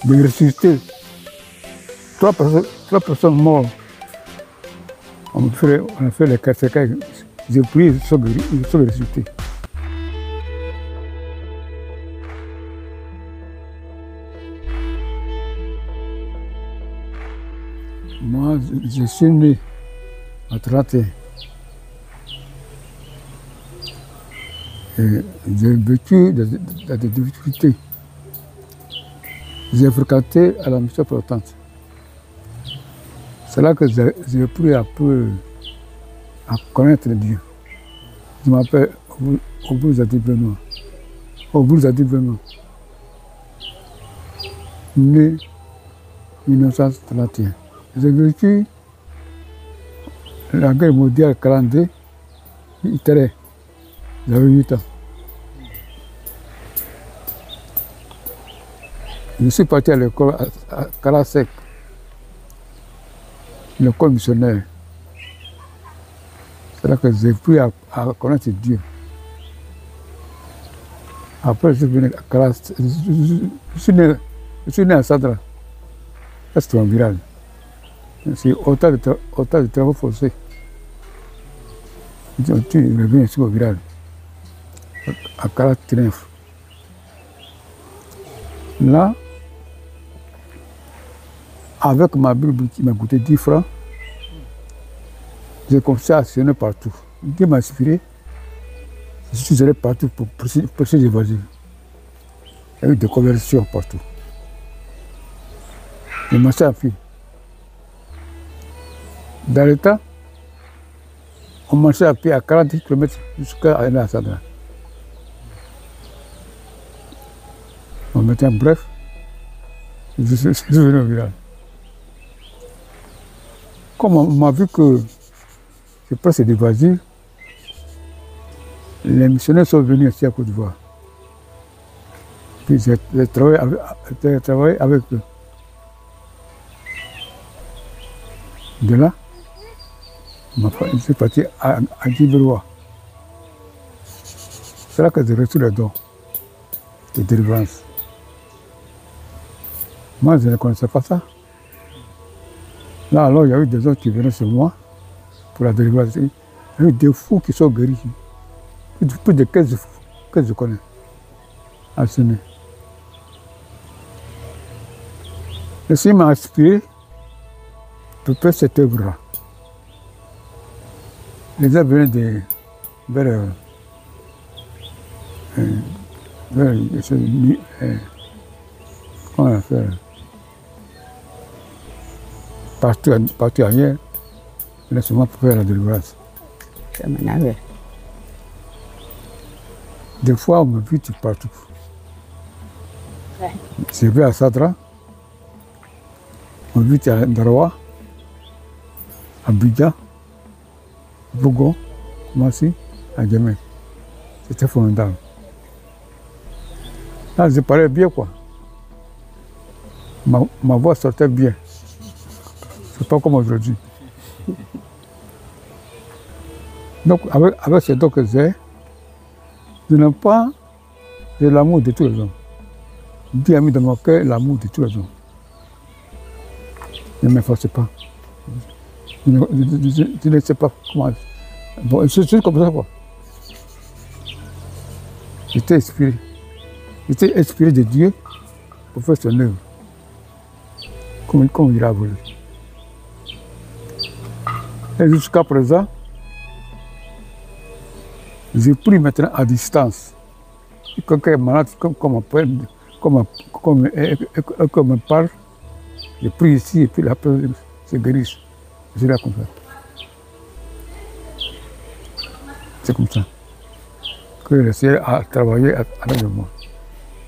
de ressusciter. Trois personnes mortes. On a fait les cercueils. J'ai prié, ils sont ressuscités. Moi, je suis né à 31. Et j'ai vécu dans des difficultés. J'ai fréquenté à la mission protestante. C'est là que j'ai appris un peu à connaître Dieu. Je m'appelle Obul Zadig Benoît. Obul Zadig Benoît. Né 1931. J'ai vécu la guerre mondiale 42, Italie. J'avais 8 ans. Je suis parti à l'école à Karasek, l'école missionnaire. C'est là que j'ai appris à connaître Dieu. Après, je suis venu à Karasek. Je suis né à Sadra. Ça, c'est un village. C'est autant de travaux forcés. Tu reviens ici au village, à Karasek. Là, avec ma Bible qui m'a coûté 10 francs, j'ai commencé à actionner partout. Dieu m'a inspiré. Je suis allé partout pour prêcher l'évangile. Il y a eu des conversions partout. Je marchais à pied. Dans le temps, on marchait à pied à 40 km jusqu'à aller à Sadra. On mettait un bref, je suis venu au village. Comme on m'a vu que je prêche l'évangile, les missionnaires sont venus ici à Côte d'Ivoire. Puis j'ai travaillé avec eux. De là, je suis parti à Guibelois. C'est là que j'ai reçu le don de délivrance. Moi, je ne connaissais pas ça. Là, alors, il y a eu des gens qui venaient sur moi pour la délivrance. Il y a eu des fous qui sont guéris. Plus de 15 fous que je connais. À Séné. Le Seigneur m'a inspiré pour faire cette œuvre-là. Les gens venaient vers comment on fait partout ailleurs, là souvent pour faire la délivrance. Des fois, on me vite partout. Je vais à Sadra, on me vite à Ndarawa, à Bidja, Bogo, Massi, à Djamé. C'était formidable. Là, je parlais bien, quoi. Ma voix sortait bien. C'est pas comme aujourd'hui. Donc, avec ce don que j'ai, je n'ai pas de l'amour de tous les hommes. Dieu a mis dans mon cœur l'amour de tous les hommes. Ne m'efforce pas. Je ne sais pas comment. Bon, je suis comme ça, quoi. J'étais inspiré de Dieu pour faire son œuvre. Comme il a voulu. Et jusqu'à présent, j'ai pris maintenant à distance. Si quelqu'un est malade, comme me parle, je prie ici et puis après, je guéris. Je là comme ça. C'est comme ça que le Seigneur a travaillé avec moi.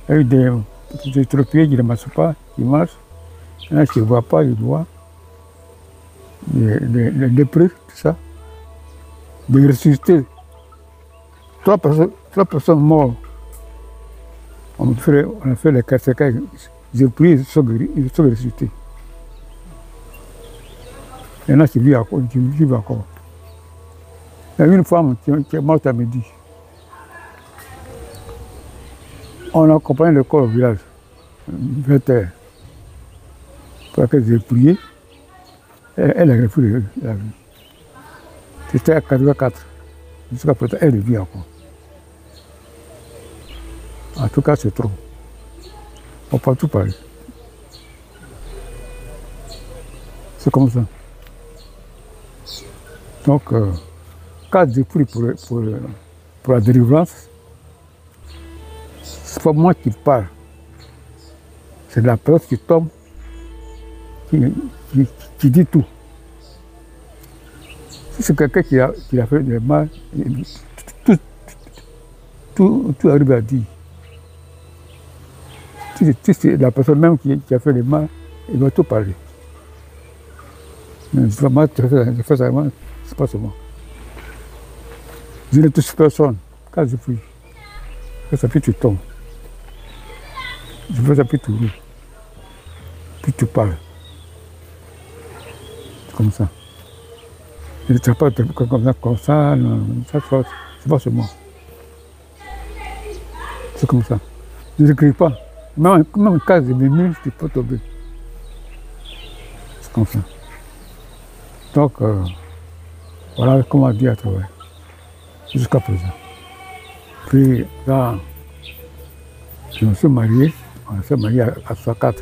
Il y a eu des trophiers qui ne marchent pas, qui marchent. Il y en a qui ne voient pas, ils voient. Les lépreux, tout ça. De ressusciter. Trois personnes mortes. On a fait les cercueils. J'ai prié, ils sont ressuscités. Il y en a qui vivent encore. Il y a une femme qui est morte à midi. On a accompagné le corps au village, 20 heures. pour laquelle j'ai prié. Elle a refusé la vie. C'était à 84. Jusqu'à présent, elle vit encore. En tout cas, c'est trop. On peut pas tout parler. C'est comme ça. Donc, quand je prie pour la délivrance, c'est pas moi qui parle. C'est la personne qui tombe, qui dit tout. Si c'est quelqu'un qui a fait des mal, tout arrive à dire. Si c'est la personne même qui a fait des mal, il va tout parler. Mais vraiment, je fais ça, c'est pas seulement. Je ne touche personne. Quand je prie, ça puis tu tombes. Je fais ça puis tu roules. Puis tu parles. C'est comme ça. Je ne sais pas comme ça, non, c'est pas seulement. C'est comme ça. Je n'écris pas. Même quand je me mets, je peux tomber. C'est comme ça. Donc, voilà comment on dit à travers. Jusqu'à présent. Puis, là, je me suis marié. On s'est marié à 64.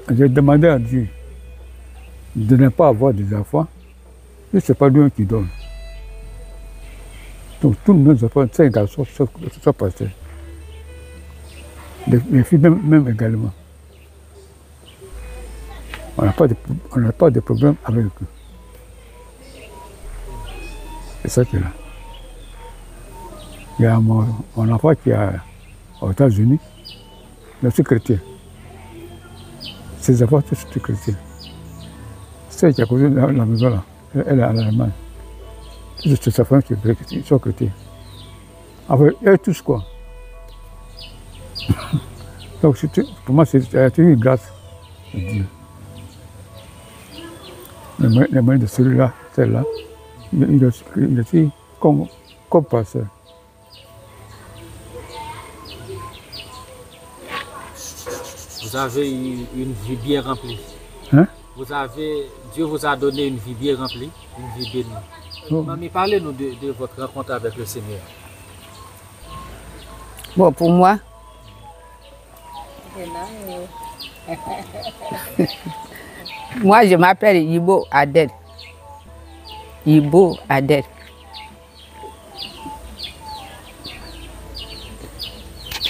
J'ai demandé à Dieu de ne pas avoir des enfants. Et ce n'est pas Dieu qui donne. Donc, tous nos enfants, 5 garçons sont passés. Les filles même également. On n'a pas de problème avec eux. C'est ça qui est là. Il y a mon enfant qui est aux États-Unis, il est chrétien. Ses enfants sont tous chrétiens. Celle qui a causé la maison là, elle est en Allemagne. Tous ses enfants qui sont chrétiens. Enfin, eux tous quoi. Donc pour moi, c'est une grâce de Dieu. Les moyens de celui-là, celle-là, il est aussi comme pasteur. Vous avez eu une vie bien remplie. Hein? Dieu vous a donné une vie bien remplie, une vie bénie. Oh. Mamie, parlez-nous de votre rencontre avec le Seigneur. Bon, pour moi, moi je m'appelle Ibo Adel. Ibo Adel.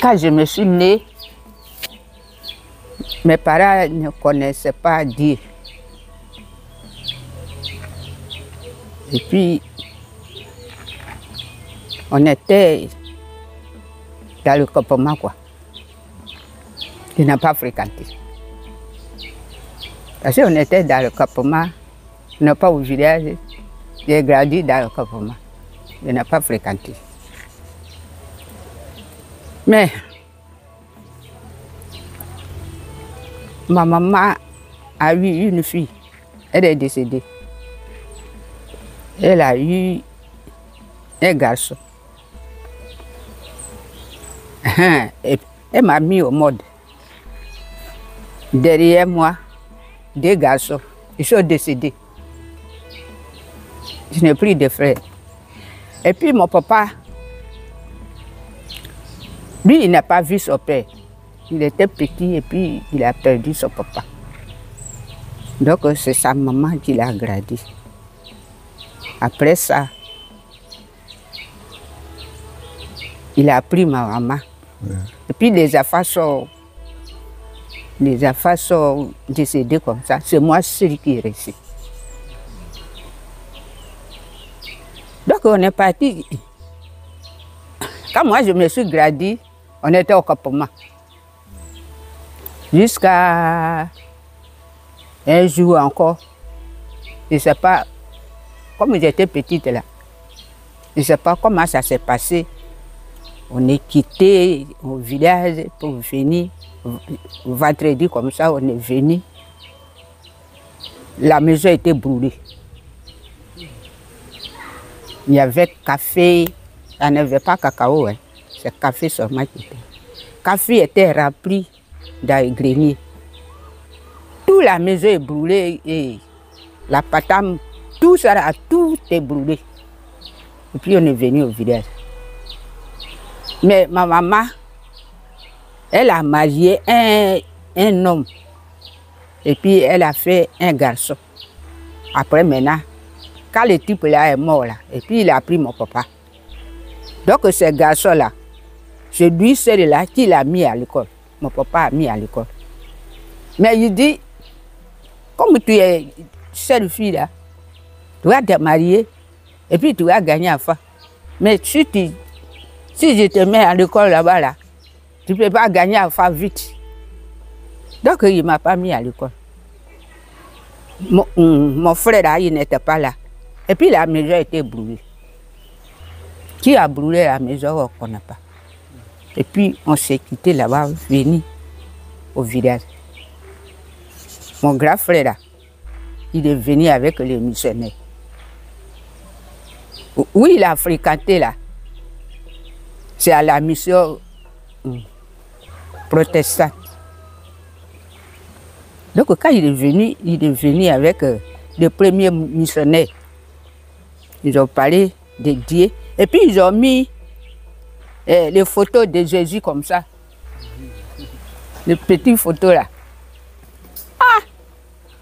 Quand je me suis née, mes parents ne connaissaient pas Dieu. Et puis, on était dans le campement, quoi. Je n'ai pas fréquenté. Parce qu'on était dans le campement, on n'est pas au village, j'ai grandi dans le campement. Je n'ai pas fréquenté. Mais, ma maman a eu une fille, elle est décédée. Elle a eu un garçon. Et elle m'a mis au monde. Derrière moi, 2 garçons, ils sont décédés. Je n'ai plus de frères. Et puis mon papa, lui, il n'a pas vu son père. Il était petit et puis il a perdu son papa. Donc c'est sa maman qui l'a grandi. Après ça, il a pris ma maman. Ouais. Et puis les enfants sont décédés comme ça. C'est moi seul qui est resté. Donc on est parti. Quand moi je me suis grandi, on était au campement. Jusqu'à un jour encore, je ne sais pas, comme j'étais petite là, je ne sais pas comment ça s'est passé. On est quitté au village pour venir, vendredi comme ça, on est venu. La maison était brûlée. Il y avait café, il n'y avait pas cacao, hein. C'est café seulement qui était. café était rempli dans le grenier. Toute la maison est brûlée et la patate, tout ça, tout est brûlé. Et puis on est venu au village. Mais ma maman, elle a marié un homme. Et puis elle a fait un garçon. Après maintenant, quand le type là est mort là, et puis il a pris mon papa. Donc ce garçon là, c'est lui seul là qui l'a mis à l'école. Mon papa a mis à l'école. Mais il dit, comme tu es seule fille là, tu vas te marier et puis tu vas gagner enfant. Mais si je te mets à l'école là-bas, là, tu ne peux pas gagner enfant vite. Donc il ne m'a pas mis à l'école. Mon frère là, il n'était pas là. Et puis la maison était brûlée. Qui a brûlé la maison, on ne connaît pas. Et puis on s'est quitté là-bas, venu au village. Mon grand frère là, il est venu avec les missionnaires. Où il a fréquenté là, c'est à la mission protestante. Donc quand il est venu avec les premiers missionnaires. Ils ont parlé de Dieu. Et puis ils ont mis les photos de Jésus comme ça. Les petites photos là. Ah!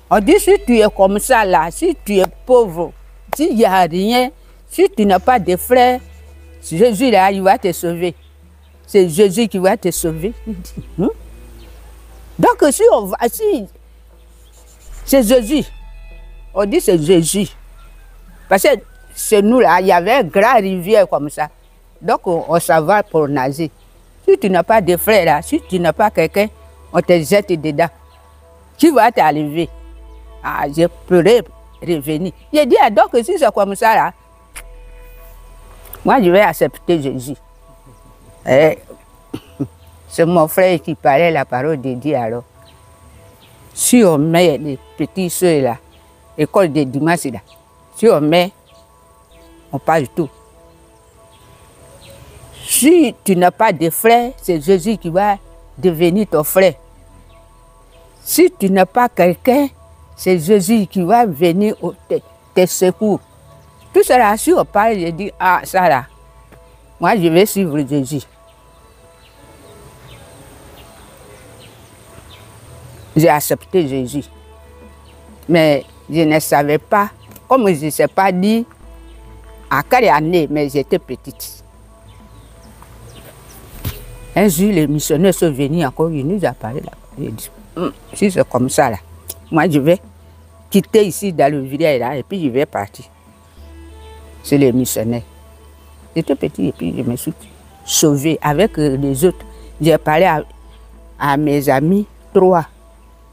On dit si tu es comme ça là, si tu es pauvre, s'il n'y a rien, si tu n'as pas de frères, Jésus là, il va te sauver. C'est Jésus qui va te sauver. Donc si on va, si c'est Jésus, on dit c'est Jésus. Parce que chez nous là, il y avait une grande rivière comme ça. Donc on s'en va pour nager. Si tu n'as pas de frères là, si tu n'as pas quelqu'un, on te jette dedans. Qui va t'enlever? Ah, je pourrais revenir. J'ai dit, ah, donc si c'est comme ça là, moi je vais accepter Jésus. C'est mon frère qui parlait la parole de Dieu alors. Si on met les petits soeurs là, école de dimanche là, si on met, on parle tout. Si tu n'as pas de frère, c'est Jésus qui va devenir ton frère. Si tu n'as pas quelqu'un, c'est Jésus qui va venir te secourir. Tout cela, si on parle, je dis, ah, ça là, moi je vais suivre Jésus. J'ai accepté Jésus. Mais je ne savais pas, comme je ne sais pas dit, à quelle année, mais j'étais petite. Un jour, les missionnaires sont venus encore, ils nous ont parlé là. J'ai dit, si c'est comme ça là, moi je vais quitter ici dans le village là, et puis je vais partir. C'est les missionnaires. J'étais petit et puis je me suis sauvé avec les autres. J'ai parlé à mes amis, 3.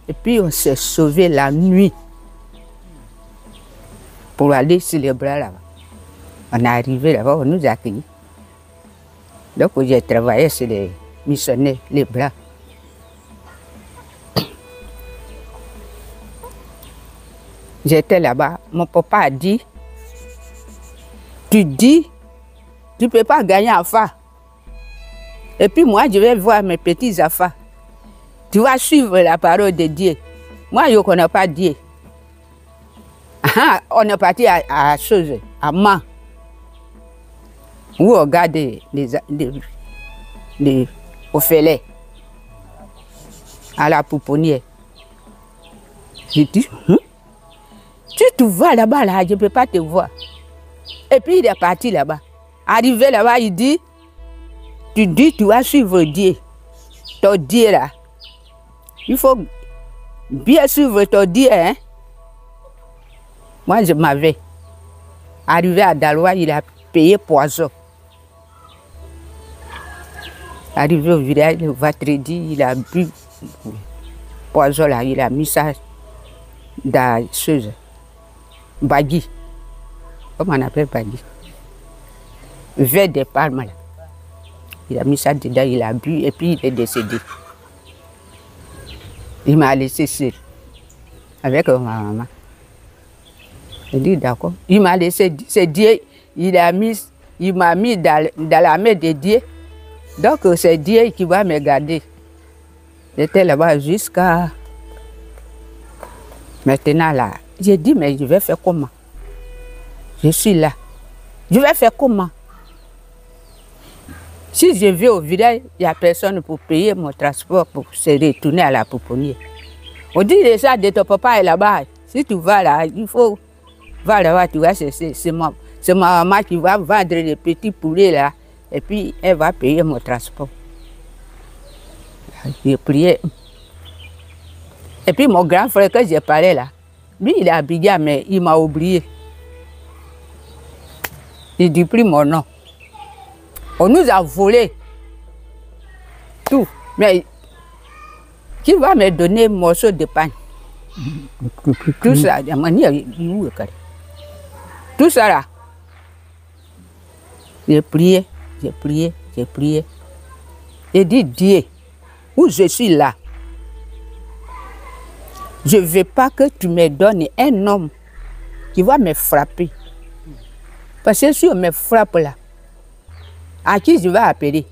Et puis on s'est sauvé la nuit pour aller célébrer là-bas. On est arrivé là-bas, on nous a accueillis. Donc j'ai travaillé sur les missionnaires, les blancs. J'étais là-bas, mon papa a dit, tu ne peux pas gagner enfant. Et puis moi, je vais voir mes petits enfants. Tu vas suivre la parole de Dieu. Moi, je ne connais pas Dieu. On est parti à chose, à Mans, où on regarde les orphelins, à la pouponnière. J'ai dit, tu te vois là-bas, là, je ne peux pas te voir. Et puis il est parti là-bas. Arrivé là-bas, il dit, tu vas suivre Dieu. Ton Dieu là. Il faut bien suivre ton Dieu, hein. Moi, je m'avais. Arrivé à Dalois, il a payé poison. Arrivé au village, le vendredi, il a bu poison là, il a mis ça dans ce bagui. Comment on appelle bagui? Verre de palme là. Il a mis ça dedans, il a bu et puis il est décédé. Il m'a laissé seul avec ma maman. Je dis d'accord. Il m'a laissé, c'est Dieu, il m'a mis dans la main de Dieu. Donc c'est Dieu qui va me garder. J'étais là-bas jusqu'à maintenant là. J'ai dit, mais je vais faire comment? Je suis là. Je vais faire comment? Si je vais au village, il n'y a personne pour payer mon transport pour se retourner à la pouponnière. On dit déjà de ton papa est là-bas. Si tu vas là, il faut va là-bas, tu vois, c'est ma maman qui va vendre les petits poulets là. Et puis, elle va payer mon transport. J'ai prié. Et puis, mon grand frère que j'ai parlé là, lui, il est à Abidjan, mais il m'a oublié. Il dit plus mon nom. On nous a volé tout. Mais qui va me donner un morceau de pain? Tout ça, tout ça là. J'ai prié, j'ai prié, j'ai prié. J'ai dit, Dieu, où je suis là, je ne veux pas que tu me donnes un homme qui va me frapper. Parce que si on me frappe là, à qui je vais appeler?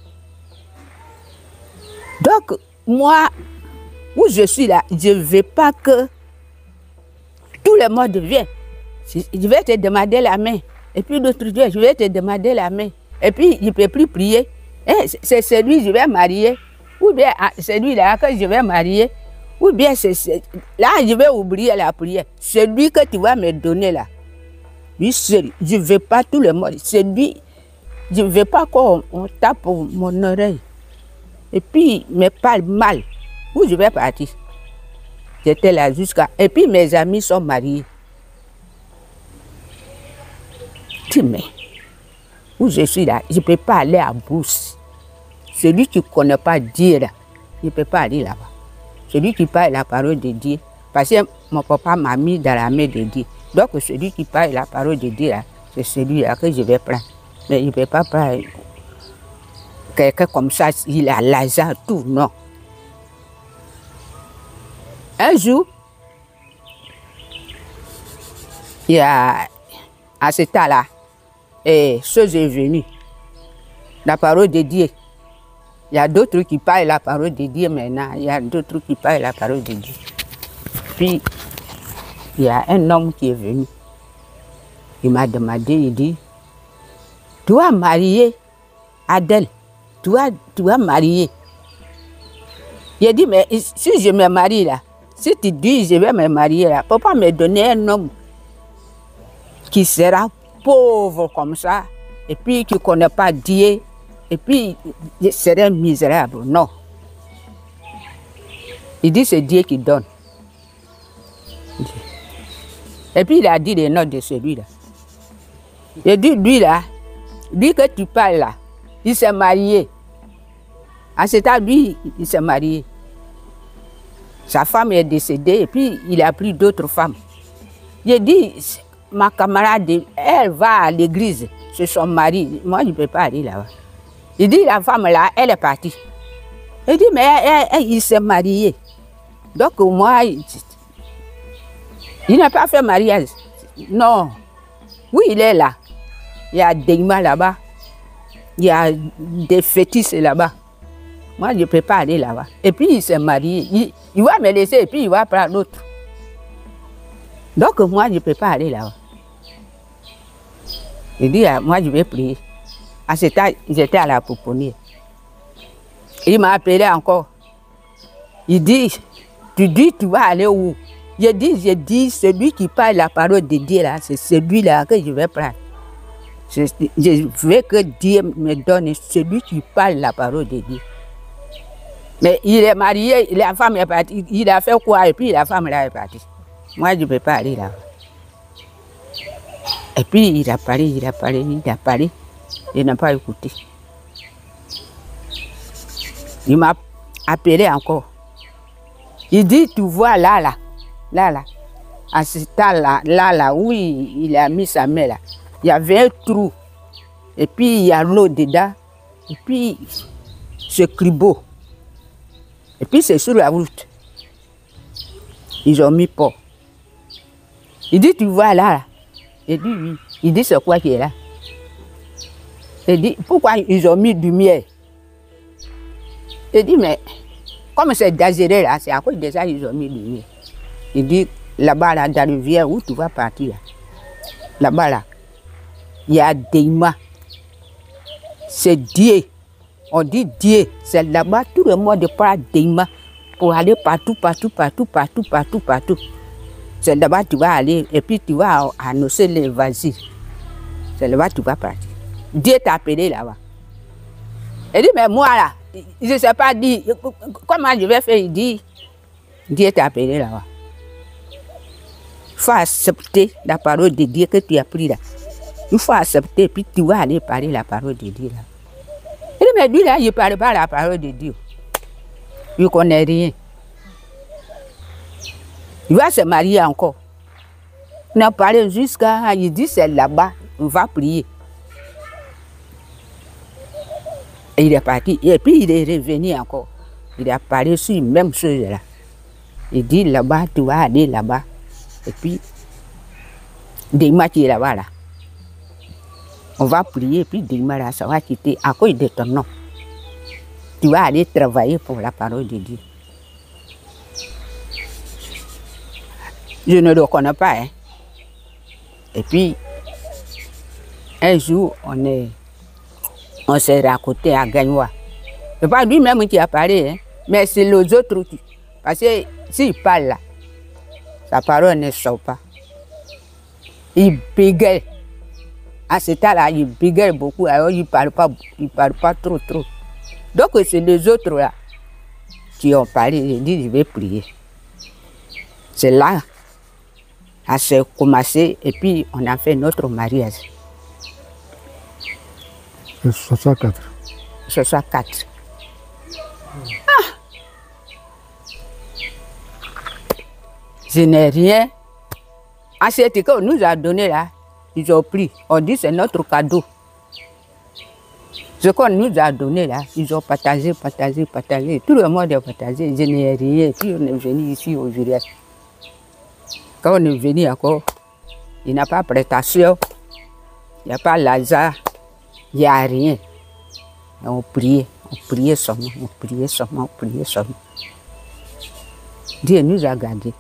Donc, moi, où je suis là, je ne veux pas que tout le monde vienne. Je vais te demander la main. Et puis l'autre jour, je vais te demander la main. Et puis, il ne peut plus prier. C'est celui que je vais marier. Ou bien celui-là que je vais marier. Ou bien là, je vais oublier la prière. Celui que tu vas me donner là. Lui seul. Je ne veux pas tout le monde. Celui, je ne veux pas qu'on tape mon oreille. Et puis, il me parle mal. Où je vais partir? J'étais là jusqu'à... Et puis, mes amis sont mariés. Mais où je suis là, je ne peux pas aller à Brousse. Celui qui ne connaît pas Dieu là, il ne peut pas aller là-bas. Celui qui parle la parole de Dieu, parce que mon papa m'a mis dans la main de Dieu. Donc celui qui parle la parole de Dieu là, c'est celui-là que je vais prendre. Mais il ne peut pas prendre quelqu'un comme ça, il a l'argent, tout, non. Un jour, il y a à ce temps-là, et chose est venue. La parole de Dieu. Il y a d'autres qui parlent la parole de Dieu maintenant. Il y a d'autres qui parlent la parole de Dieu. Puis, il y a un homme qui est venu. Il m'a demandé, il dit, tu vas marier Adèle. Tu vas marier. J'ai dit, mais si je me marie là, si tu dis je vais me marier là, papa me donner un homme qui sera pauvre comme ça, et puis qui ne connaît pas Dieu, et puis je serai misérable. Non. Il dit c'est Dieu qui donne. Et puis il a dit les noms de celui-là. Il dit lui là, lui que tu parles là, il s'est marié. À cet âge, lui, il s'est marié. Sa femme est décédée et puis il a pris d'autres femmes. J'ai dit, ma camarade, elle va à l'église, c'est son mari. Moi, je ne peux pas aller là-bas. Il dit, la femme là, elle est partie. Il dit, mais il s'est marié. Donc moi, il n'a pas fait mariage. Non. Oui, il est là. Il y a des gens là-bas. Il y a des fétiches là-bas. Moi, je ne peux pas aller là-bas. Et puis, il s'est marié. Il va me laisser et puis il va prendre l'autre. Donc, moi, je ne peux pas aller là-bas. Il dit, moi, je vais prier. À cet âge, j'étais à la pouponnière. Il m'a appelé encore. Il dit, tu vas aller où? J'ai dit, celui qui parle la parole de Dieu, là, c'est celui-là que je vais prendre. Je veux que Dieu me donne celui qui parle la parole de Dieu. Mais il est marié, la femme est partie. Il a fait quoi? Et puis la femme là est partie. Moi, je ne peux pas aller là. Et puis il a parlé. Il n'a pas écouté. Il m'a appelé encore. Il dit, tu vois là. À ce temps-là, où il a mis sa main là. Il y avait un trou. Et puis il y a l'eau dedans. Et puis ce cribo. Et puis c'est sur la route. Ils ont mis port. Il dit, tu vois là. Il dit, oui. Il dit, c'est quoi qui est là? Il dit, pourquoi ils ont mis du miel? Il dit, mais comme c'est exagéré là, c'est à cause de ça qu'ils ont mis lumière. Il dit, là-bas, là, dans la rivière, où tu vas partir là? Là-bas, là, il y a Deima. C'est Dieu. On dit Dieu. C'est là-bas, tout le monde part Deima pour aller partout. C'est là-bas tu vas aller et puis tu vas annoncer les vas-y. C'est là-bas tu vas partir. Dieu t'a appelé là-bas. Il dit, mais moi là, je ne sais pas dire, comment je vais faire? Il dit, Dieu t'a appelé là-bas. Il faut accepter la parole de Dieu que tu as pris là. Il faut accepter, puis tu vas aller parler la parole de Dieu là. Il dit, mais lui là, il ne parle pas la parole de Dieu. Il ne connaît rien. Il va se marier encore. On a parlé jusqu'à, il dit, c'est là-bas, on va prier. Et il est parti, et puis il est revenu encore. Il a parlé sur la même chose là. Il dit, là-bas, tu vas aller là-bas. Et puis, Deima qui est là-bas là. On va prier, et puis Deima là, ça va quitter à cause de ton nom. Tu vas aller travailler pour la parole de Dieu. Je ne le connais pas. Hein. Et puis, un jour, on s'est raconté à Gagnoua. Ce n'est pas lui-même qui a parlé, hein, mais c'est les autres qui. Parce que s'il parle là, sa parole ne sort pas. Il bégaye. À ce temps-là, il bégaye beaucoup, alors il ne parle pas trop. Donc c'est les autres là qui ont parlé, ils disent, je vais prier. C'est là. Ça s'est commencé et puis on a fait notre mariage. C'est 64. 64. Je n'ai rien. En ce qu'on nous a donné là, ils ont pris. On dit c'est notre cadeau. Ce qu'on nous a donné là, ils ont partagé. Tout le monde a partagé. Je n'ai rien. Puis on est venu ici aujourd'hui. Quand on est venu encore, il n'y a pas de prestation, il n'y a pas Lazare, il n'y a rien. Et on priait seulement. Dieu nous a gardés.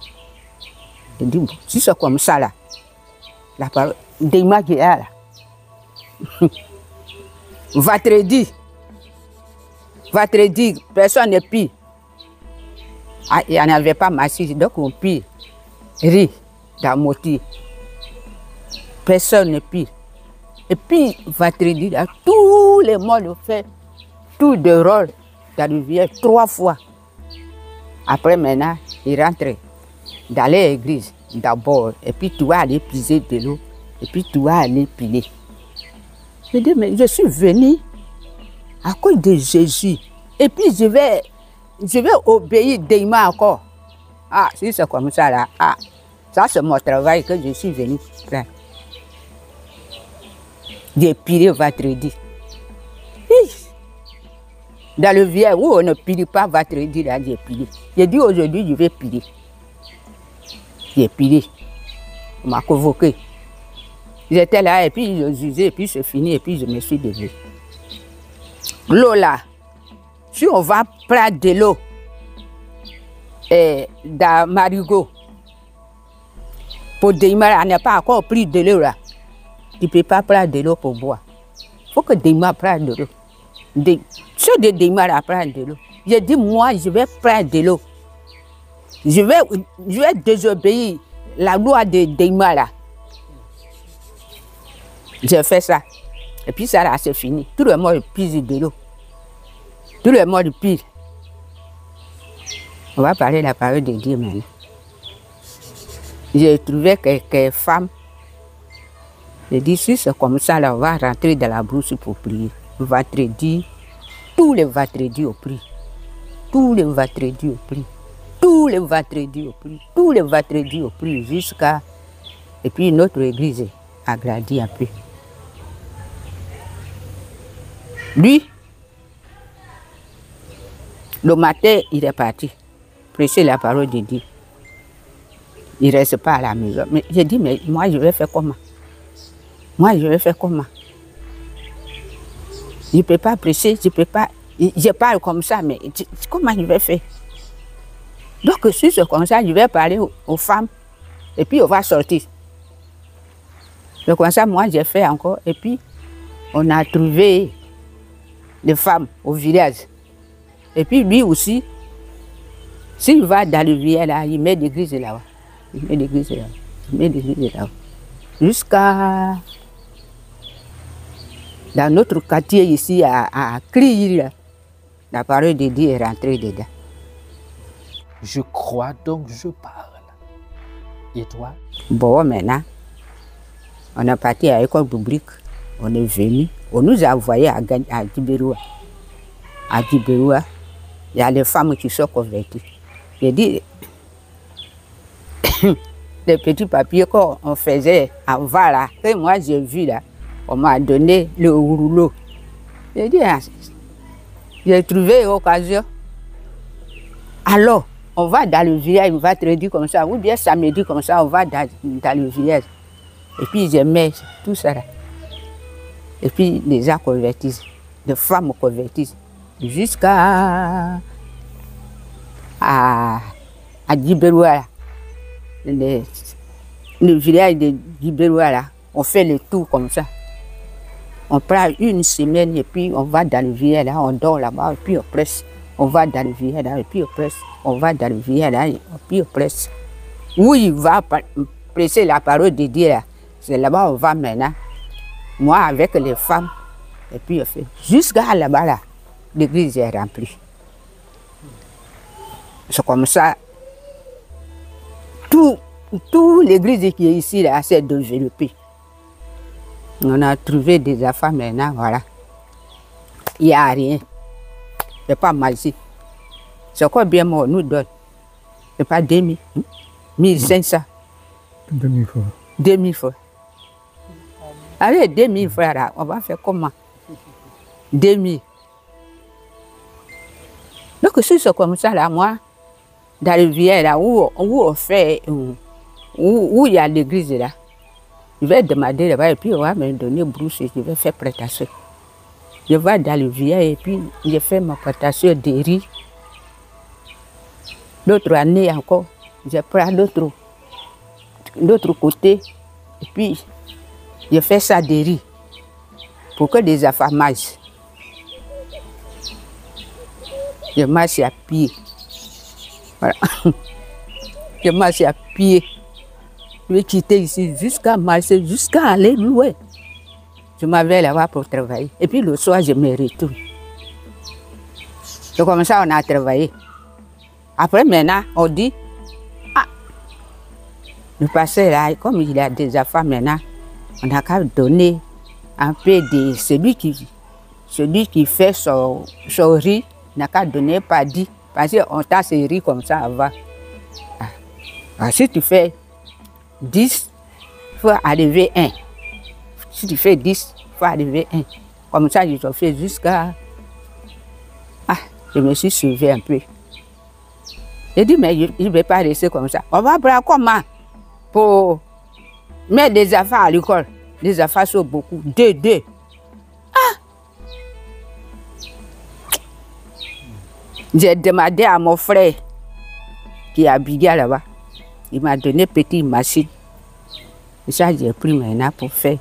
Il dit, bon, si c'est comme ça là, la parole, Deima qui est là, vendredi, personne ne pille. Ah, il n'y en avait pas massif, donc on pille. Riz, dans moti. Personne ne pille. Et puis, vendredi, là, tous les mois, on fait tout de rôle dans la rivière 3 fois. Après, maintenant, il rentre dans l'église d'abord. Et puis, tu vas aller puiser de l'eau. Et puis, tu vas aller piler. Je dis, mais je suis venu à cause de Jésus. Et puis, je vais obéir Deima encore. Ah, si c'est comme ça là, ah, ça c'est mon travail que je suis venu faire. J'ai pilé vendredi. Dans le vieux où on ne pile pas vendredi là, j'ai pilé. J'ai dit aujourd'hui je vais piler. J'ai pilé. On m'a convoqué. J'étais là et puis je jugais et puis c'est fini et puis je me suis levé. L'eau là, si on va prendre de l'eau, dans Marigot, pour Deima, on n'a pas encore pris de l'eau là. Tu ne peux pas prendre de l'eau pour boire. Il faut que Deima prenne de l'eau. Ceux de Deima là prennent de l'eau. J'ai dit, moi, je vais prendre de l'eau. Je vais désobéir la loi de Deima là. J'ai fait ça. Et puis ça là, c'est fini. Tout le monde pisse de l'eau. Tout le monde pisse. On va parler de la parole de Dieu maintenant. J'ai trouvé quelques femmes. J'ai dit, si c'est comme ça, là, on va rentrer dans la brousse pour prier. Vendredi, tous les vendredis au prix. Tous les vendredis au prix. Tous les vendredis au prix. Tous les vendredis au prix jusqu'à... Et puis notre église a grandi un peu. Lui, le matin, il est parti. Prêcher la parole de Dieu. Il ne reste pas à la maison. Mais j'ai dit, mais moi, je vais faire comment? Moi, je vais faire comment? Je ne peux pas prêcher, je ne peux pas. Je parle comme ça, mais comment je vais faire? Donc, si c'est comme ça, je vais parler aux femmes et puis on va sortir. Donc, comme ça, moi, j'ai fait encore. Et puis, on a trouvé des femmes au village. Et puis, lui aussi, s'il va dans le village, là, il met des l'église là-bas. Il met des l'église là-bas. Il met des l'église là-bas. Jusqu'à... Dans notre quartier ici, à Crier, la parole de Dieu est rentrée dedans. Je crois donc je parle. Et toi? Bon, maintenant, on est parti à l'école publique. On est venu. On nous a envoyés à Djiberoua. À Djiberoua, il y a les femmes qui sont converties. J'ai dit, les petits papiers qu'on faisait avant là, que moi j'ai vu là, on m'a donné le rouleau. J'ai dit, j'ai trouvé l'occasion. Alors, on va dans le village, on va traduire comme ça, ou bien samedi comme ça, on va dans le village. Et puis je mets tout ça là. Et puis les gens convertissent, les femmes convertissent, jusqu'à Djiberoua. Le village de Djiberoua là, on fait le tour comme ça. On prend une semaine et puis on va dans le village là, on dort là-bas et puis on presse. On va dans le village là et puis on presse. On va dans le village là et puis on presse. Où il va presser la parole de Dieu là, c'est là-bas on va maintenant. Moi avec les femmes et puis on fait. Jusqu'à là-bas là, l'église est remplie. C'est comme ça. Tout l'église qui est ici là s'est développée. On a trouvé des affaires maintenant, voilà. Il n'y a rien. C'est pas mal ici. C'est quoi bien on nous donne? C'est pas 2000, 1500. 2000 fois. 2000 fois. Avec 2000 fois là, on va faire comment? 2000. Donc si c'est comme ça là, moi, dans le village là, où on fait, où il y a l'église là, je vais demander là-bas et puis on va me donner brousse et je vais faire prêtation. Je vais dans le village et puis je fais ma prêtation de riz. L'autre année encore, je prends l'autre côté et puis je fais ça de riz pour que les affaires marchent. Je marche à pied. Voilà. Je marche à pied. Je vais quitter ici jusqu'à marcher, jusqu'à aller loin. Je m'avais là-bas pour travailler. Et puis le soir, je me retourne. C'est comme ça qu'on a travaillé. Après, maintenant, on dit, ah, le passé là, comme il a des affaires maintenant, on a qu'à donner un peu de celui qui fait son riz, on n'a qu'à donner pas dit. Parce qu'on t'a ces riz comme ça avant. Si tu fais 10, il faut arriver 1. Si tu fais 10, il faut arriver 1. Comme ça, je te fais jusqu'à... Ah, je me suis sauvé un peu. J'ai dit, mais je ne vais pas rester comme ça. On va prendre comment pour mettre des affaires à l'école. Les affaires sont beaucoup. 2. Ah! J'ai demandé à mon frère qui habillait là-bas. Il m'a donné une petite machine. Et ça, j'ai pris maintenant pour faire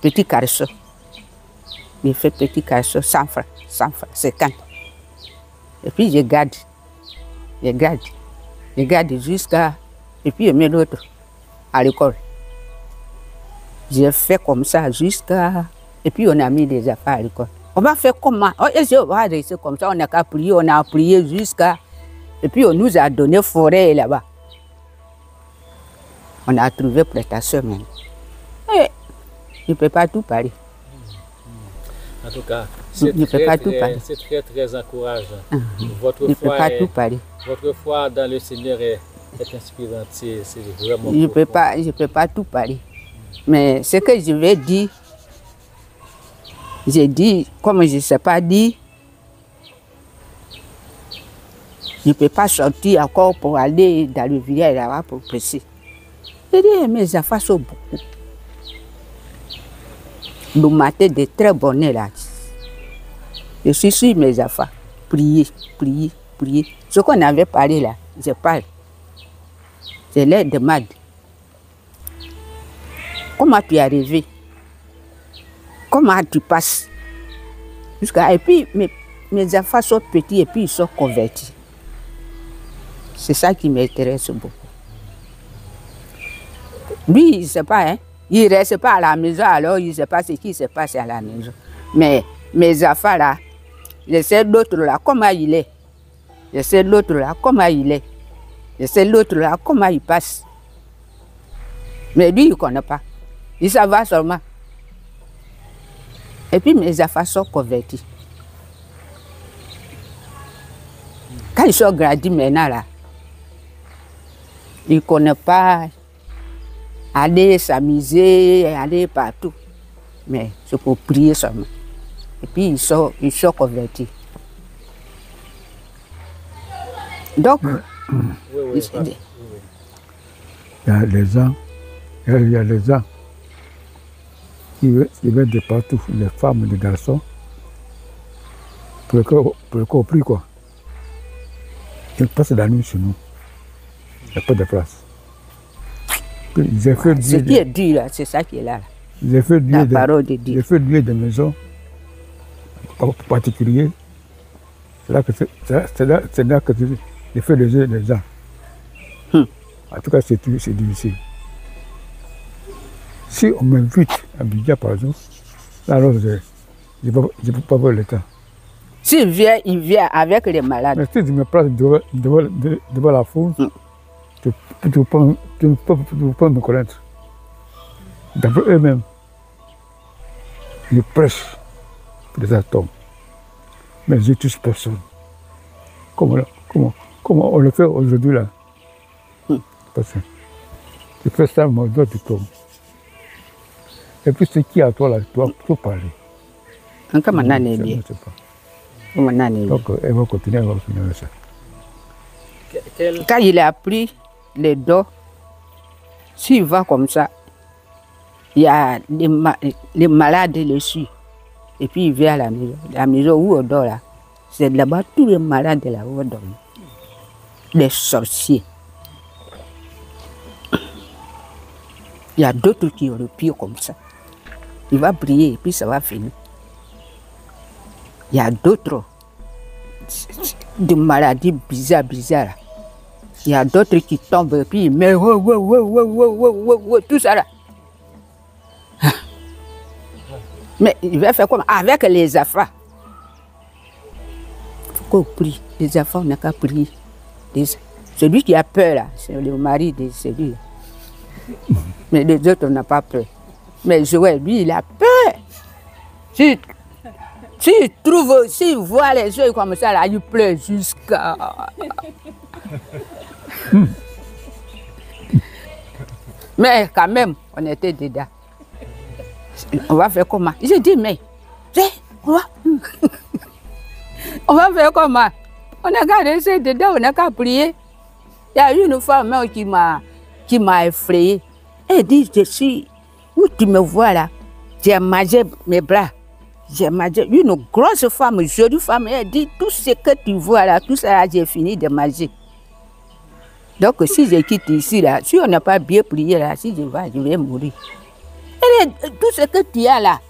petit carreau. J'ai fait petit carreau, 100 francs, 50. Et puis je garde jusqu'à... Et puis je mets l'autre à l'école. J'ai fait comme ça jusqu'à... Et puis on a mis des affaires à l'école. On va faire comment? On va rester comme ça, on a qu'à prier, on a prié jusqu'à... Et puis on nous a donné forêt là-bas. On a trouvé prestation même. Et je ne peux pas tout parler. En tout cas, c'est très encourageant. Votre foi dans le Seigneur est inspirante. C'est vraiment... Je ne peux pas tout parler. Mais ce que je vais dire, j'ai dit, comme je ne sais pas dire, je ne peux pas sortir encore pour aller dans le village là-bas pour prêcher. J'ai dit, mes affaires sont beaucoup. Le matin, de très bonnes là. Je suis sur mes affaires. Prier, prier, prier. Ce qu'on avait parlé là, je parle. Je les demande. Comment tu es arrivé? Comment tu passes? Et puis, mes enfants sont petits et puis ils sont convertis. C'est ça qui m'intéresse beaucoup. Lui, il ne sait pas, hein? Il ne reste pas à la maison, alors il ne sait pas ce qui se passe à la maison. Mais mes enfants là, je sais l'autre là, comment il est. Je sais l'autre là, comment il est. Je sais l'autre là, comment il passe. Mais lui, il ne connaît pas. Il s'en va seulement. Et puis mes enfants sont convertis. Quand ils sont grandis maintenant là, ils ne connaissent pas aller s'amuser, aller partout. Mais c'est pour prier seulement. Et puis ils sont convertis. Donc, il y a les gens, il y a les gens qui viennent de partout, les femmes, les garçons, pour le corps prie quoi. Ils passent la nuit chez nous. Il n'y a pas de place. Ce qui est dur là, c'est ça qui est là. J'ai fait la parole de Dieu. J'ai fait des maisons particulières. C'est là que j'ai fait les gens. En tout cas, c'est difficile. Si on m'invite à Bidja, par exemple, là, alors je ne peux pas voir le temps. S'il vient, il vient avec les malades. Mais si je me place devant la foule, tu ne peux pas me connaître. D'après eux-mêmes, ils prêchent pour des atomes. Mais je ne touche personne. Comment on le fait aujourd'hui là? Parce que tu fais ça, mon doigt, tu tombes. Et puis ce qui est à toi là, tu dois tout parler. Encore maintenant, je ne sais pas. Donc, elle va continuer ça. Quand il a pris les dos, s'il va comme ça, il y a les malades dessus. Et puis il vient à la maison. La maison où on dort là, c'est là-bas tous les malades là où on dort. Les sorciers. Il y a d'autres qui ont le pied comme ça. Il va prier et puis ça va finir. Il y a d'autres de maladies bizarres. Il y a d'autres qui tombent et puis ils mettent tout ça là. Mais il va faire comme avec les enfants. Il faut qu'on prie. Les enfants, on n'a qu'à prier. Celui qui a peur là, c'est le mari de celui-là. Mais les autres, on n'a pas peur. Mais Joël, lui, il a peur. S'il voit les yeux comme ça, là, il pleure jusqu'à... Mais quand même, on était dedans. On va faire comment? J'ai dit, mais, on va faire comment? On a qu'à rester dedans, on n'a qu'à prier. Il y a une femme qui m'a effrayée. Elle dit, je suis, où tu me vois là? J'ai mangé mes bras. J'ai mangé une grosse femme, jolie femme. Elle dit, tout ce que tu vois là, tout ça là, j'ai fini de manger. Donc si je quitte ici là, si on n'a pas bien prié là, si je vais mourir. Elle dit, tout ce que tu as là,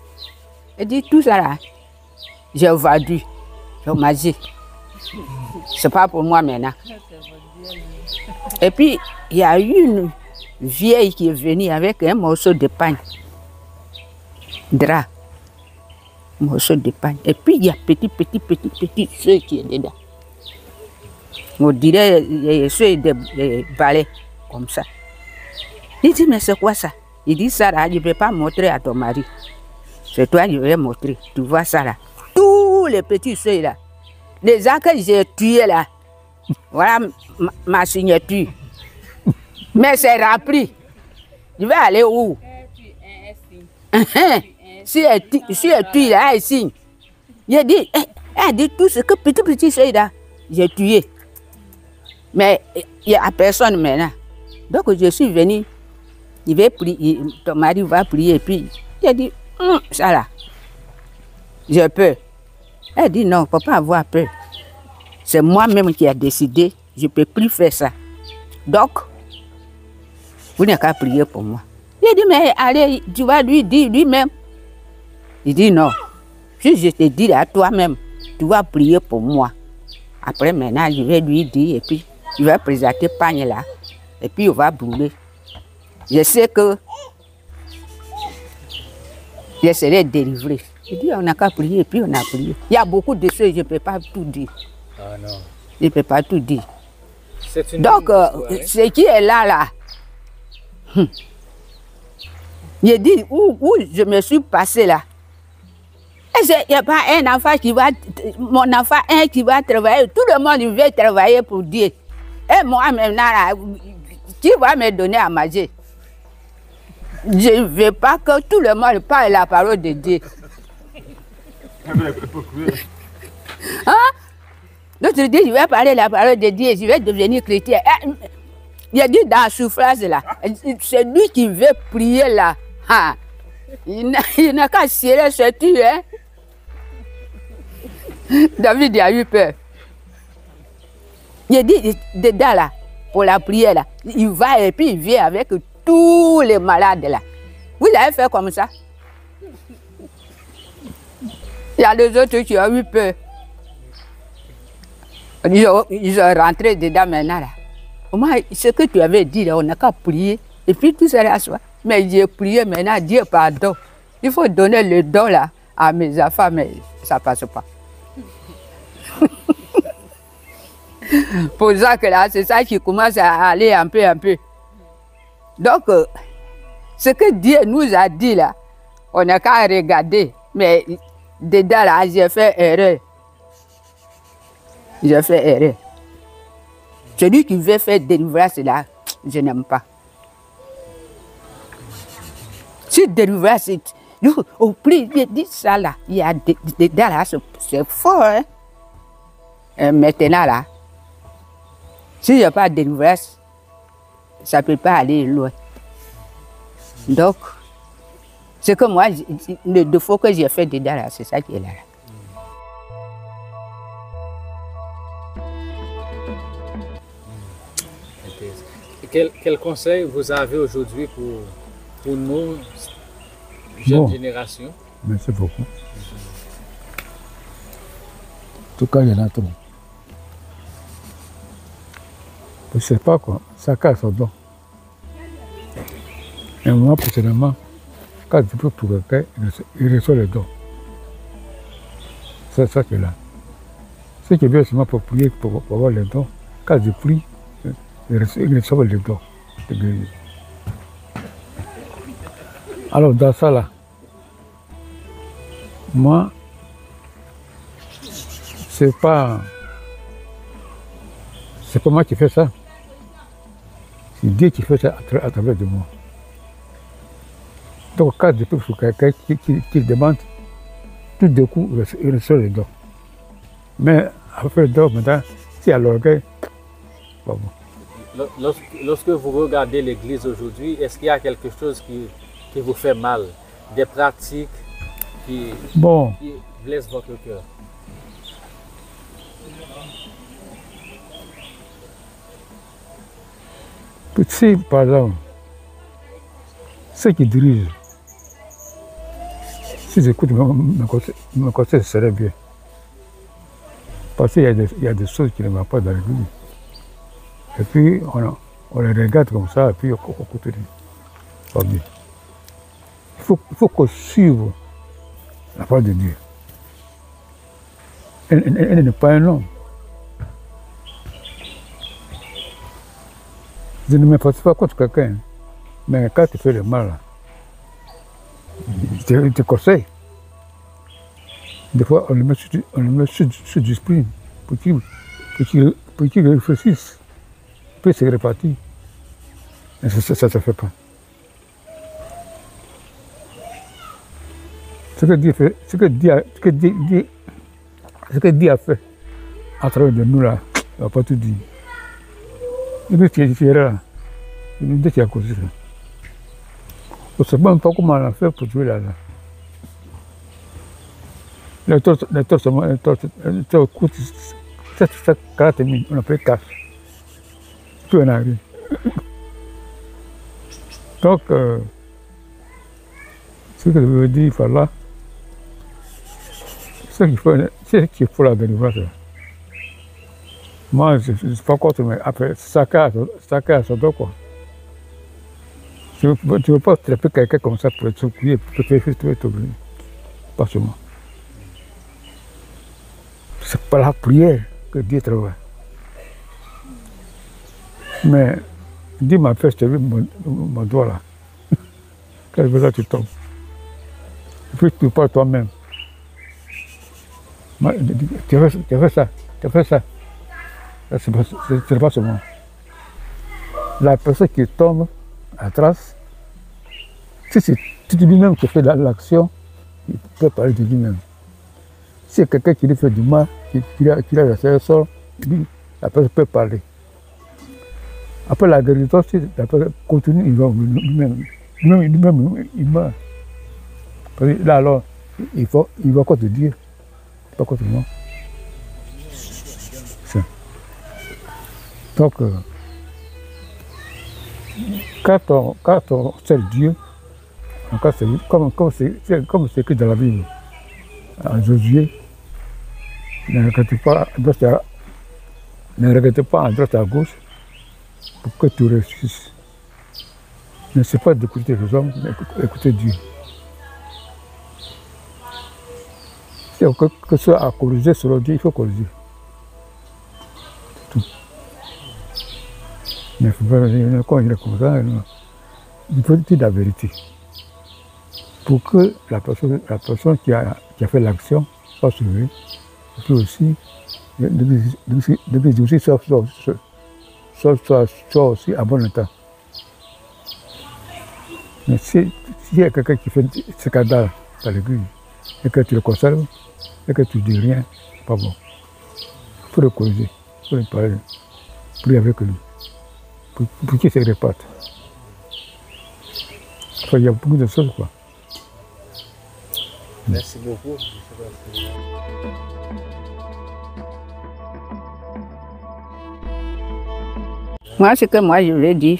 elle dit, tout ça là, j'ai vendu, j'ai mangé. C'est pas pour moi maintenant. Et puis, il y a une vieille qui est venue avec un morceau de pain, drap, morceau de pain. Et puis, il y a petit ceux qui est dedans. On dirait ceux de balais, comme ça. Il dit, mais c'est quoi ça? Il dit, ça là, je ne vais pas montrer à ton mari. C'est toi que je vais montrer. Tu vois ça là. Tous les petits ceux là. Les gens que j'ai tués là. Voilà ma signature. Mais c'est rempli. Je vais aller où? Si elle tue là, elle signe. Elle dit tout ce que petit ceux là, j'ai tué. Mais il n'y a personne maintenant. Donc je suis venu. Il va prier, ton mari va prier. Et puis il a dit, ça là, j'ai peur. Elle dit non, il ne faut pas avoir peur. C'est moi-même qui ai décidé, je ne peux plus faire ça. Donc, vous n'avez qu'à prier pour moi. Il dit, mais allez, tu vas lui dire lui-même. Il dit non, si je te dis à toi-même, tu vas prier pour moi. Après, maintenant, je vais lui dire, et puis, je vais présenter pagne là, et puis on va brûler. Je sais que je serai délivré. Je dis, on n'a qu'à prier, et puis on a prié. Il y a beaucoup de choses, je ne peux pas tout dire. Ah non. Je ne peux pas tout dire. Donc, ce qui est là, je dis où je me suis passé là. Il n'y a pas un enfant qui va, mon enfant qui va travailler, tout le monde veut travailler pour Dieu. Et moi maintenant, là, qui va me donner à manger? Je ne veux pas que tout le monde parle la parole de Dieu. Hein? L'autre dit, je vais parler la parole de Dieu, je vais devenir chrétien. Il a dit dans la souffrance là, c'est lui qui veut prier là. Ah. Il n'a qu'à serrer ce tu, hein. David a eu peur. Il a dit, dedans là, pour la prière là, il va et puis il vient avec tous les malades là. Vous l'avez fait comme ça? Il y a les autres qui ont eu peur. Ils sont rentrés dedans maintenant là. Moi, ce que tu avais dit là, on n'a qu'à prier et puis tout ça là soit. Mais j'ai prié maintenant, Dieu pardon. Il faut donner le don là à mes enfants, mais ça ne passe pas. Pour ça que là, c'est ça qui commence à aller un peu. Donc, ce que Dieu nous a dit là, on n'a qu'à regarder. Mais dedans là, j'ai fait erreur. J'ai fait erreur. Celui qui veut faire délivrance là, je n'aime pas. Si délivrance, au plus il dit ça là, il y a dedans là, c'est fort. Hein? Et maintenant là, s'il n'y a pas de délivrance, ça ne peut pas aller loin. Donc, c'est que moi, le défaut que j'ai fait dedans là, c'est ça qui est là. Quel conseil vous avez aujourd'hui pour nous, jeunes générations? Merci beaucoup. En tout cas, il y en a trop. Je ne sais pas quoi, chacun a son don. Et moi, personnellement, quand je peux pour quelqu'un, il reçoit le don. C'est ça qui est là. Ce qui est bien seulement pour prier, pour avoir le don, quand je prie, il reçoit le don de guérir. Alors, dans ça là, moi, c'est pas moi qui fais ça. C'est Dieu qui fait ça à travers de moi. Donc, quand je peux pour quelqu'un qui demande, tout d'un coup, il reçoit le don. Mais après le don, maintenant, si à l'orgueil, pas bon. Lorsque vous regardez l'Église aujourd'hui, est-ce qu'il y a quelque chose qui vous fait mal? Des pratiques qui blessent votre cœur? Si, par exemple, ceux qui dirigent, si j'écoute mes conseils, ce serait bien. Parce qu'il y a des choses qui ne vont pas dans l'Église. Et puis, on les regarde comme ça, et puis on continue. Pas bien. Il faut qu'on suive la parole de Dieu. Elle n'est pas un homme. Je ne me passe pas contre quelqu'un, mais quand tu fais le mal, je te conseille. Des fois, on le met sur du sprint pour qu'il réfléchisse. Puis c'est réparti. Et ça ne se fait pas. Ce que Dieu a fait à travers de nous là, on ne va pas tout dire. Il est là. Il est à cause de ça. On ne sait même pas comment on a fait pour jouer là. Le tort coûte 40 000, on a payé 4. Tout en arrive. Donc, ce que je veux dire par là, c'est qu'il faut la délivrance. Moi, je ne suis pas contre, mais après, chacun a son dos, quoi. Tu ne veux pas trapper quelqu'un comme ça pour être prier, pour te faire t'oublier. Pas seulement. C'est pas la prière que Dieu travaille. Mais Dieu m'a fait serrer mon doigt là. Quel besoin tu tombes. Et puis tu parles toi-même. Tu as fait ça, tu as fait ça. C'est pas seulement. La personne qui tombe à trace, si c'est lui-même qui fait l'action, il peut parler de lui-même. Si c'est quelqu'un qui lui fait du mal, qui a laissé un sort, la personne peut parler. Après la guérison, si la personne continue, il va lui-même, il meurt. Parce que là alors, il va quoi te dire, pas quoi te dire. Donc, quand on sert Dieu, comme c'est écrit dans la Bible, en Josué, ne regrette pas à droite et à gauche pour que tu réussisses. Ne sais pas d'écouter les hommes, mais écouter Dieu. Si que ce soit à corriger selon Dieu, il faut corriger. Tout. Mais il faut pas quand il est comme ça, il faut dire la vérité. Pour que la personne qui a fait l'action soit sauvée, et puis aussi, le aussi soit aussi à bon état. Mais s'il y a quelqu'un qui fait ce scandale par l'église, et que tu le conserves, et que tu ne dis rien, c'est pas bon. Il faut le corriger, il faut lui parler, prier avec lui, pour qu'il se réparte. Enfin, il y a beaucoup de choses, quoi. Merci beaucoup. Moi, ce que moi je veux dire,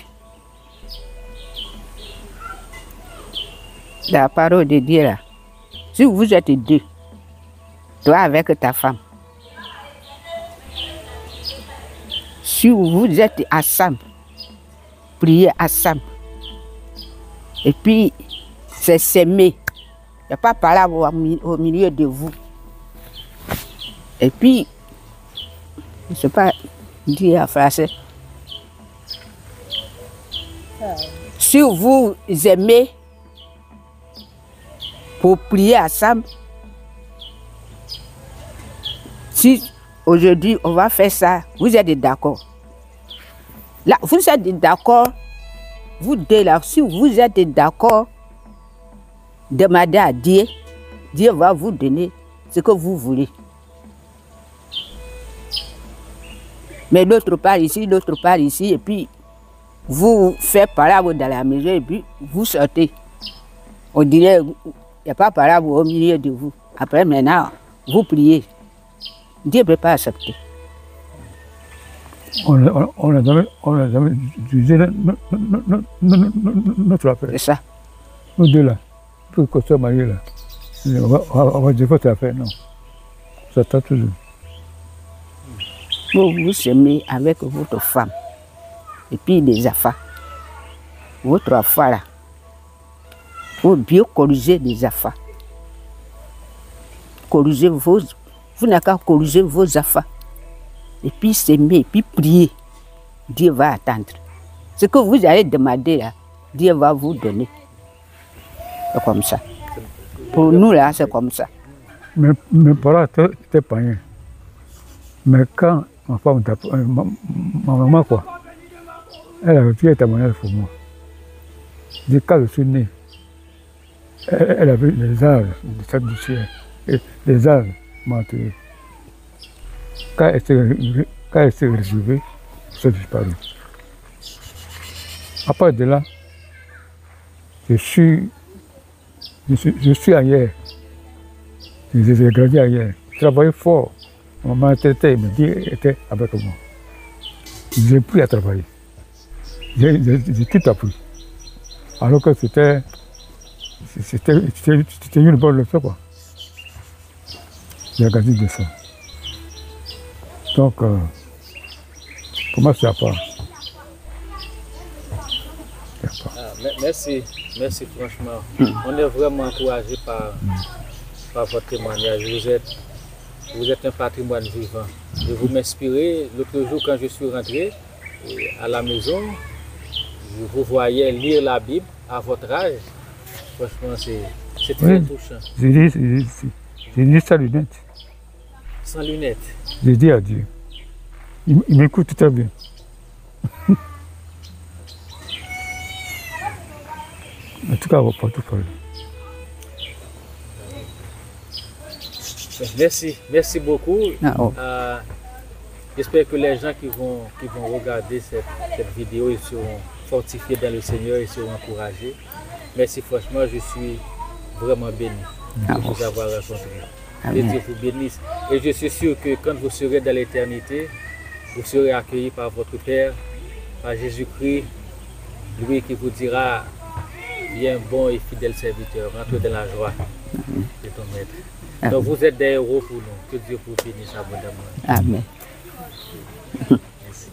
la parole de Dieu là, si vous êtes deux, toi avec ta femme, si vous êtes ensemble, priez ensemble, et puis c'est s'aimer. Il n'y a pas parlé au milieu de vous. Et puis, je ne sais pas dire en français. Si vous aimez pour prier ensemble, si aujourd'hui on va faire ça, vous êtes d'accord. Là, vous êtes d'accord, vous deux là, si vous êtes d'accord, demandez à Dieu, Dieu va vous donner ce que vous voulez. Mais l'autre part ici, et puis vous faites parable dans la maison et puis vous sortez. On dirait, il n'y a pas parable au milieu de vous. Après maintenant, vous priez. Dieu ne peut pas accepter. On n'a jamais jugé notre affaire. C'est ça. Nous deux là. Pour qu'on soit mariés là, on va dire votre affaire, non. Ça t'a toujours. Vous vous aimez avec votre femme et puis les affaires. Votre affaire là, il faut bien corriger les affaires. Corriger vous n'avez qu'à corriger vos affaires. Et puis s'aimer, et puis prier. Dieu va attendre. Ce que vous allez demander là, Dieu va vous donner. C'est comme ça. Pour nous, là, c'est comme ça. Mes parents étaient païens. Mais quand ma femme, ma maman, quoi, elle avait fait un témoignage pour moi. Quand je suis né, elle avait les âges de sac du ciel. Et les âges m'ont tué. Quand elle s'est retrouvée, ça disparu. À part de là, je suis ailleurs. J'ai grandi ailleurs. Je travaillais fort. Maman était avec moi. Je n'ai plus à travailler. J'ai tout appris. Alors que c'était une bonne leçon, quoi. J'ai grandi de ça. Donc, pour moi, c'est à part. Merci franchement. On est vraiment encouragé par votre témoignage. Vous êtes un patrimoine vivant. Et vous m'inspirez. L'autre jour, quand je suis rentré à la maison, je vous voyais lire la Bible à votre âge. Franchement, c'est très touchant. J'ai dit sans lunettes. Sans lunettes. J'ai dit à Dieu. Il m'écoute très bien. En tout cas, on va pas tout parler. Merci beaucoup. J'espère que les gens qui vont regarder cette vidéo, ils seront fortifiés dans le Seigneur, ils seront encouragés. Merci franchement, je suis vraiment béni de vous avoir rencontré. Que Dieu vous bénisse. Et je suis sûr que quand vous serez dans l'éternité, vous serez accueillis par votre Père, par Jésus-Christ, lui qui vous dira: bien bon et fidèle serviteur, rentre dans la joie de ton maître. Donc vous êtes des héros pour nous. Que Dieu vous bénisse abondamment. Amen. Merci.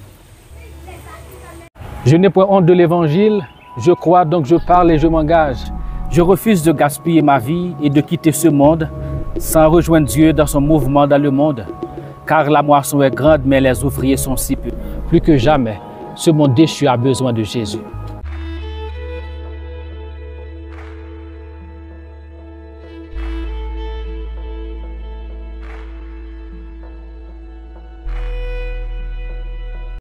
Je n'ai point honte de l'évangile, je crois donc je parle et je m'engage. Je refuse de gaspiller ma vie et de quitter ce monde sans rejoindre Dieu dans son mouvement dans le monde. Car la moisson est grande, mais les ouvriers sont si peu. Plus que jamais, ce monde déchu a besoin de Jésus.